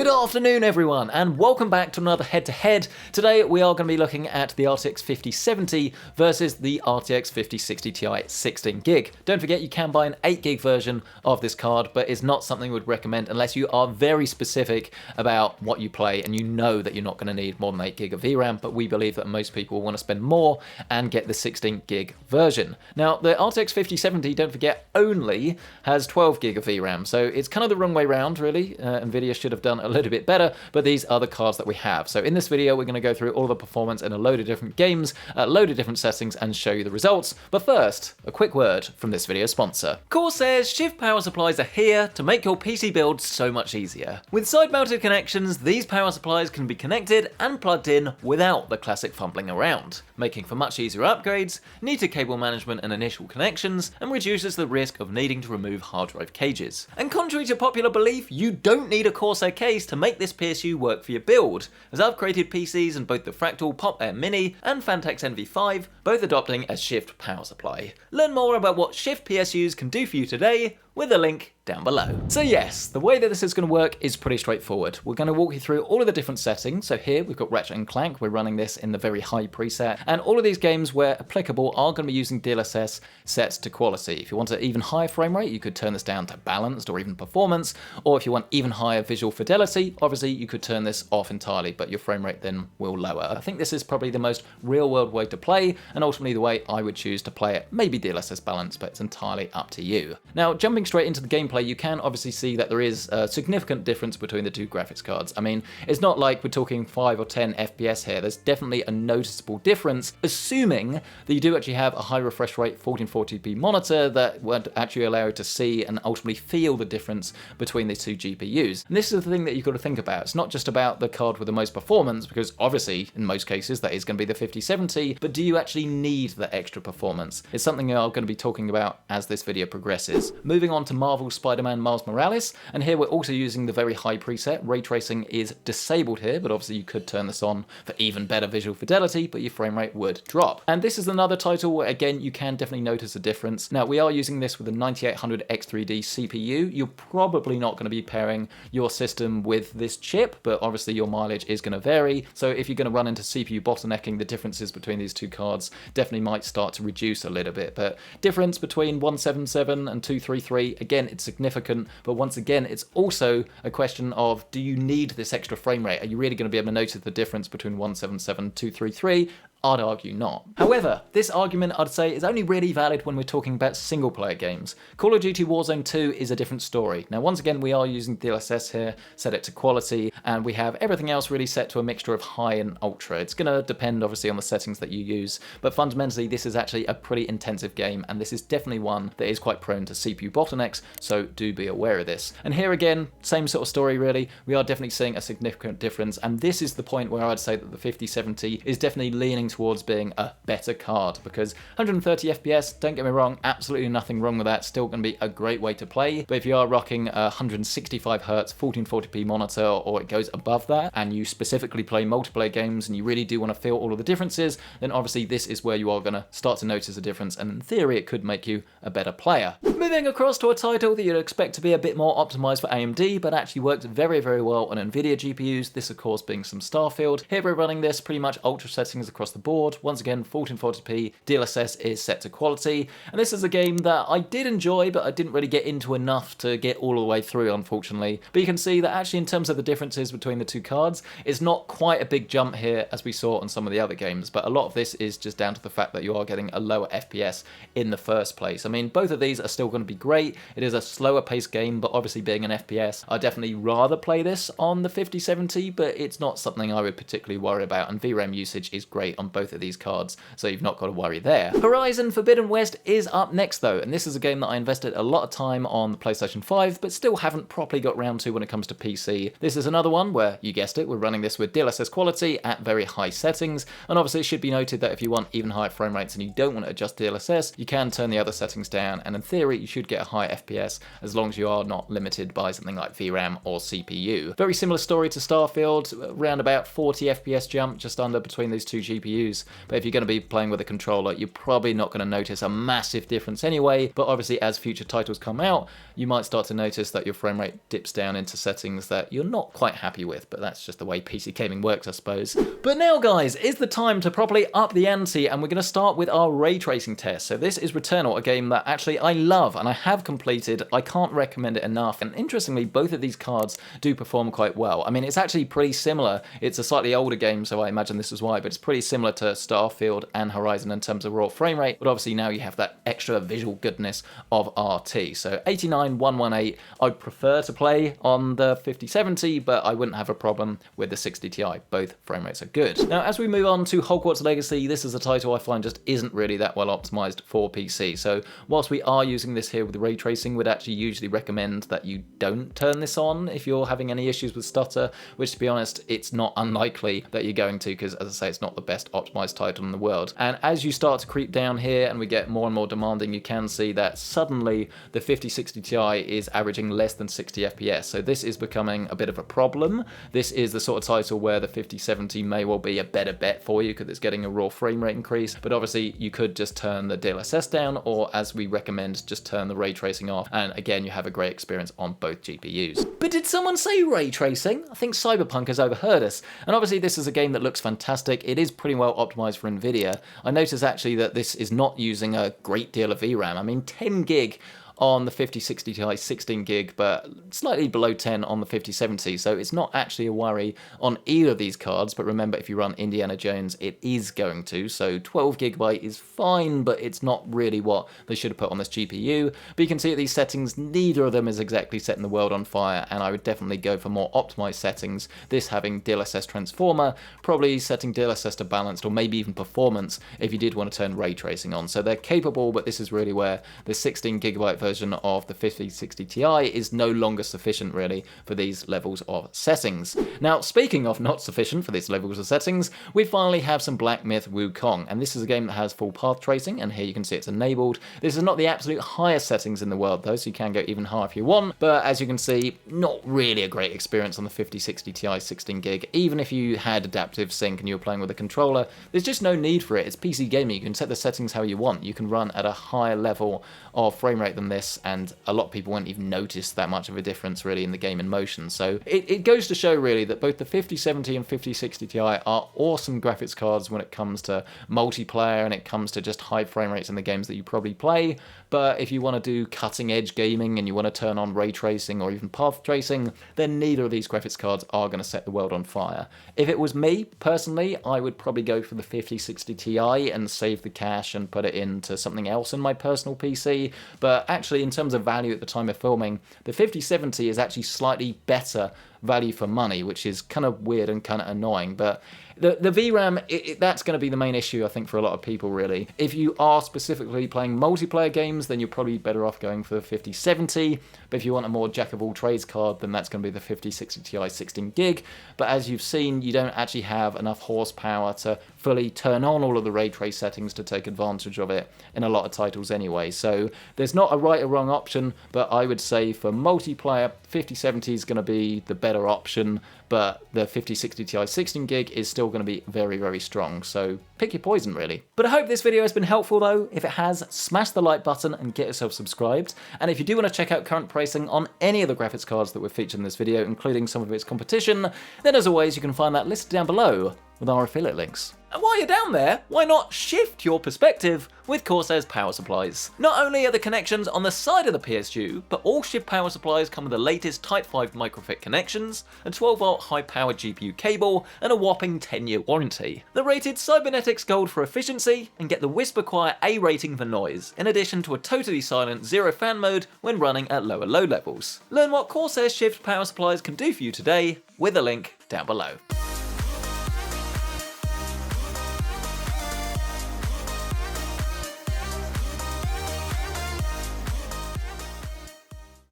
afternoon everyone, and welcome back to another head-to-head. Today we are going to be looking at the RTX 5070 versus the RTX 5060 Ti 16GB. Don't forget you can buy an 8GB version of this card, but it's not something we'd recommend unless you are very specific about what you play and you know that you're not going to need more than 8GB of VRAM, but we believe that most people will want to spend more and get the 16GB version. Now the RTX 5070, don't forget, only has 12GB of VRAM, so it's kind of the wrong way round really. Nvidia should have done a little bit better, but these are the cards that we have. So in this video, we're going to go through all the performance in a load of different games, a load of different settings, and show you the results. But first, a quick word from this video's sponsor. Corsair's Shift power supplies are here to make your PC build so much easier. With side-mounted connections, these power supplies can be connected and plugged in without the classic fumbling around, making for much easier upgrades, neater cable management and initial connections, and reduces the risk of needing to remove hard drive cages. And contrary to popular belief, you don't need a Corsair case to make this PSU work for your build, as I've created PCs in both the Fractal Pop Air Mini and Fantex NV5, both adopting a Shift power supply. Learn more about what Shift PSUs can do for you today with a link down below. So yes, the way that this is going to work is pretty straightforward. We're going to walk you through all of the different settings. So here we've got Ratchet and Clank. We're running this in the very high preset, and all of these games where applicable are going to be using DLSS set to quality. If you want an even higher frame rate, you could turn this down to balanced or even performance, or if you want even higher visual fidelity, obviously you could turn this off entirely, but your frame rate then will lower. I think this is probably the most real world way to play, and ultimately the way I would choose to play it. Maybe DLSS balance, but it's entirely up to you. Now, jumping straight into the gameplay, you can obviously see that there is a significant difference between the two graphics cards. I mean, it's not like we're talking 5 or 10 FPS here. There's definitely a noticeable difference, assuming that you do actually have a high refresh rate 1440p monitor that would actually allow you to see and ultimately feel the difference between these two GPUs. And this is the thing that you've got to think about. It's not just about the card with the most performance, because obviously in most cases that is going to be the 5070, but do you actually need that extra performance? It's something I'm going to be talking about as this video progresses. Moving on to Marvel's Spider-Man Miles Morales, and here we're also using the very high preset. Ray tracing is disabled here, but obviously you could turn this on for even better visual fidelity, but your frame rate would drop. And this is another title where again you can definitely notice a difference. Now we are using this with a 9800 X3D CPU. You're probably not going to be pairing your system with this chip, but obviously your mileage is going to vary. So if you're going to run into CPU bottlenecking, the differences between these two cards definitely might start to reduce a little bit. But difference between 177 and 233, again, it's significant, but once again, it's also a question of, do you need this extra frame rate? Are you really going to be able to notice the difference between 177 and 233? I'd argue not. However, this argument I'd say is only really valid when we're talking about single player games. Call of Duty Warzone 2 is a different story. Now once again we are using DLSS here, set it to quality, and we have everything else really set to a mixture of high and ultra. It's going to depend obviously on the settings that you use, but fundamentally this is actually a pretty intensive game, and this is definitely one that is quite prone to CPU bottlenecks, so do be aware of this. And here again, same sort of story really. We are definitely seeing a significant difference, and this is the point where I'd say that the 5070 is definitely leaning towards being a better card, because 130 FPS, don't get me wrong, absolutely nothing wrong with that, still going to be a great way to play, but if you are rocking a 165Hz 1440p monitor or it goes above that, and you specifically play multiplayer games and you really do want to feel all of the differences, then obviously this is where you are going to start to notice a difference, and in theory it could make you a better player. Moving across to a title that you'd expect to be a bit more optimized for AMD, but actually works very, very well on Nvidia GPUs, this of course being some Starfield. Here we're running this pretty much ultra settings across the board. Once again, 1440p, DLSS is set to quality, and this is a game that I did enjoy, but I didn't really get into enough to get all the way through, unfortunately. But you can see that actually in terms of the differences between the two cards, it's not quite a big jump here as we saw on some of the other games, but a lot of this is just down to the fact that you are getting a lower FPS in the first place. I mean, both of these are still going to be great. It is a slower paced game, but obviously being an FPS, I'd definitely rather play this on the 5070, but it's not something I would particularly worry about, and VRAM usage is great on both of these cards, so you've not got to worry there. Horizon Forbidden West is up next though, and this is a game that I invested a lot of time on the PlayStation 5, but still haven't properly got round to when it comes to PC. This is another one where, you guessed it, we're running this with DLSS quality at very high settings, and obviously it should be noted that if you want even higher frame rates and you don't want to adjust DLSS, you can turn the other settings down, and in theory you should get a high FPS as long as you are not limited by something like VRAM or CPU. Very similar story to Starfield, around about 40 FPS jump, just under, between these two GPUs. GPUs, but if you're going to be playing with a controller, you're probably not going to notice a massive difference anyway. But obviously, as future titles come out, you might start to notice that your frame rate dips down into settings that you're not quite happy with, but that's just the way PC gaming works, I suppose. But now, guys, is the time to properly up the ante, and we're going to start with our ray tracing test. So this is Returnal, a game that actually I love and I have completed. I can't recommend it enough, and interestingly, both of these cards do perform quite well. I mean, it's actually pretty similar. It's a slightly older game, so I imagine this is why, but it's pretty similar to Starfield and Horizon in terms of raw frame rate, but obviously now you have that extra visual goodness of RT. So 89-118, I'd prefer to play on the 5070, but I wouldn't have a problem with the 60 Ti. Both frame rates are good. Now, as we move on to Hogwarts Legacy, this is a title I find just isn't really that well optimized for PC. So whilst we are using this here with ray tracing, we'd actually usually recommend that you don't turn this on if you're having any issues with stutter, which to be honest, it's not unlikely that you're going to, because as I say, it's not the best optimized title in the world. And as you start to creep down here and we get more and more demanding, you can see that suddenly the 5060 Ti is averaging less than 60 FPS. So this is becoming a bit of a problem. This is the sort of title where the 5070 may well be a better bet for you because it's getting a raw frame rate increase. But obviously you could just turn the DLSS down, or as we recommend, just turn the ray tracing off. And again, you have a great experience on both GPUs. But did someone say ray tracing? I think Cyberpunk has overheard us. And obviously this is a game that looks fantastic. It is pretty well optimized for Nvidia. I noticed actually that this is not using a great deal of VRAM. I mean, 10 gig on the 5060 Ti 16 gig, but slightly below 10 on the 5070, so it's not actually a worry on either of these cards. But remember, if you run Indiana Jones, it is going to, so 12 gigabyte is fine, but it's not really what they should have put on this GPU. But you can see at these settings, neither of them is exactly setting the world on fire, and I would definitely go for more optimized settings. This having DLSS transformer, probably setting DLSS to balanced, or maybe even performance if you did want to turn ray tracing on. So they're capable, but this is really where the 16 gigabyte version of the 5060 Ti is no longer sufficient really for these levels of settings. Now, speaking of not sufficient for these levels of settings, we finally have some Black Myth Wukong, and this is a game that has full path tracing, and here you can see it's enabled. This is not the absolute highest settings in the world though, so you can go even higher if you want, but as you can see, not really a great experience on the 5060 Ti 16 gig. Even if you had adaptive sync and you were playing with a controller, there's just no need for it. It's PC gaming. You can set the settings how you want. You can run at a higher level of frame rate than this, and a lot of people won't even notice that much of a difference really in the game in motion. So it goes to show really that both the 5070 and 5060 Ti are awesome graphics cards when it comes to multiplayer and it comes to just high frame rates in the games that you probably play. But if you want to do cutting edge gaming and you want to turn on ray tracing or even path tracing, then neither of these graphics cards are going to set the world on fire. If it was me personally, I would probably go for the 5060 Ti and save the cash and put it into something else in my personal PC. But actually, in terms of value at the time of filming, the 5070 is actually slightly better value for money, which is kind of weird and kind of annoying. But the VRAM, that's going to be the main issue, I think, for a lot of people, really. If you are specifically playing multiplayer games, then you're probably better off going for the 5070. But if you want a more jack-of-all-trades card, then that's going to be the 5060 Ti 16 gig. But as you've seen, you don't actually have enough horsepower to fully turn on all of the ray trace settings to take advantage of it in a lot of titles anyway. So there's not a right or wrong option, but I would say for multiplayer, 5070 is going to be the better option, but the 5060 Ti 16 gig is still going to be very, very strong. So pick your poison, really. But I hope this video has been helpful though. If it has, smash the like button and get yourself subscribed. And if you do want to check out current pricing on any of the graphics cards that we've featured in this video, including some of its competition, then as always, you can find that listed down below with our affiliate links. And while you're down there, why not shift your perspective with Corsair's power supplies? Not only are the connections on the side of the PSU, but all Shift power supplies come with the latest Type 5 microfit connections, a 12-volt high-powered GPU cable, and a whopping 10-year warranty. They're rated Cybernetics Gold for efficiency, and get the Whisper Quiet A rating for noise, in addition to a totally silent zero fan mode when running at lower load levels. Learn what Corsair Shift power supplies can do for you today with a link down below.